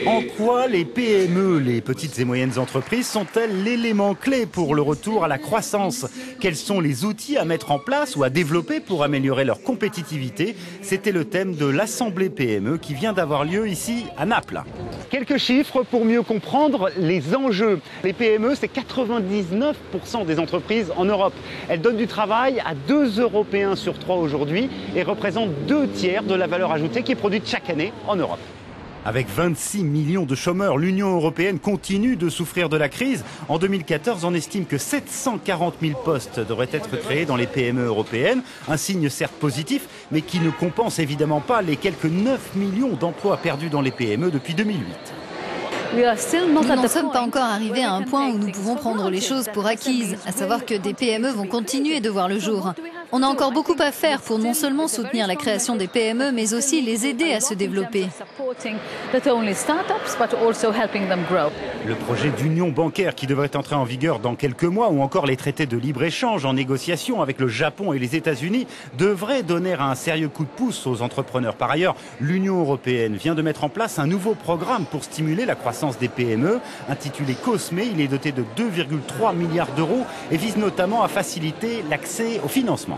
En quoi les PME, les petites et moyennes entreprises, sont-elles l'élément clé pour le retour à la croissance? Quels sont les outils à mettre en place ou à développer pour améliorer leur compétitivité? C'était le thème de l'Assemblée PME qui vient d'avoir lieu ici à Naples. Quelques chiffres pour mieux comprendre les enjeux. Les PME, c'est 99% des entreprises en Europe. Elles donnent du travail à 2 Européens sur 3 aujourd'hui et représentent 2/3 de la valeur ajoutée qui est produite chaque année en Europe. Avec 26 millions de chômeurs, l'Union européenne continue de souffrir de la crise. En 2014, on estime que 740 000 postes devraient être créés dans les PME européennes. Un signe certes positif, mais qui ne compense évidemment pas les quelques 9 millions d'emplois perdus dans les PME depuis 2008. Nous n'en sommes pas encore arrivés à un point où nous pouvons prendre les choses pour acquises, à savoir que des PME vont continuer de voir le jour. On a encore beaucoup à faire pour non seulement soutenir la création des PME, mais aussi les aider à se développer. Le projet d'union bancaire qui devrait entrer en vigueur dans quelques mois, ou encore les traités de libre-échange en négociation avec le Japon et les États-Unis, devraient donner un sérieux coup de pouce aux entrepreneurs. Par ailleurs, l'Union européenne vient de mettre en place un nouveau programme pour stimuler la croissance des PME, intitulé COSME. Il est doté de 2,3 milliards d'euros et vise notamment à faciliter l'accès au financement.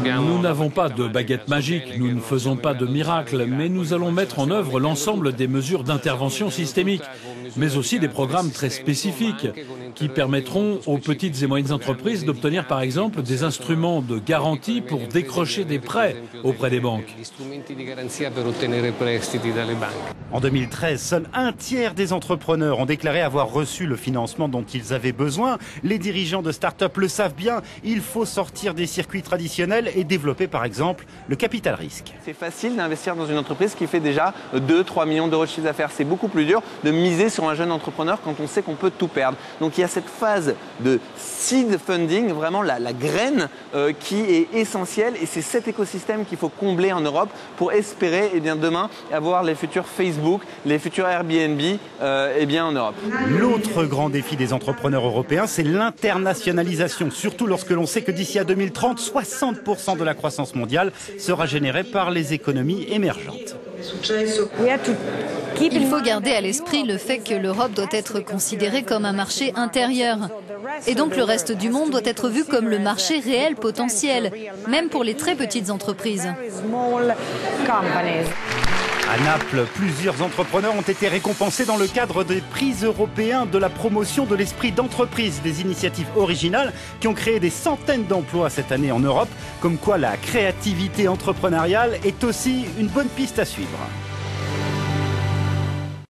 Nous n'avons pas de baguette magique, nous ne faisons pas de miracle, mais nous allons mettre en œuvre l'ensemble des mesures d'intervention systémique, mais aussi des programmes très spécifiques qui permettront aux petites et moyennes entreprises d'obtenir par exemple des instruments de garantie pour décrocher des prêts auprès des banques. En 2013, seul 1/3 des entrepreneurs ont déclaré avoir reçu le financement dont ils avaient besoin. Les dirigeants de start-up le savent bien, il faut sortir des circuits traditionnels et développer par exemple le capital risque. C'est facile d'investir dans une entreprise qui fait déjà 2-3 millions d'euros de chiffre d'affaires. C'est beaucoup plus dur de miser sur un jeune entrepreneur quand on sait qu'on peut tout perdre. Donc il y a cette phase de seed funding, vraiment la graine qui est essentielle, et c'est cet écosystème qu'il faut combler en Europe pour espérer demain avoir les futurs Facebook, les futurs Airbnb en Europe. L'autre grand défi des entrepreneurs européens, c'est l'internationalisation, surtout lorsque l'on sait que d'ici à 2030, 60% de la croissance mondiale sera générée par les économies émergentes. Il faut garder à l'esprit le fait que l'Europe doit être considérée comme un marché intérieur. Et donc le reste du monde doit être vu comme le marché réel potentiel, même pour les très petites entreprises. À Naples, plusieurs entrepreneurs ont été récompensés dans le cadre des prix européens de la promotion de l'esprit d'entreprise, des initiatives originales qui ont créé des centaines d'emplois cette année en Europe, comme quoi la créativité entrepreneuriale est aussi une bonne piste à suivre.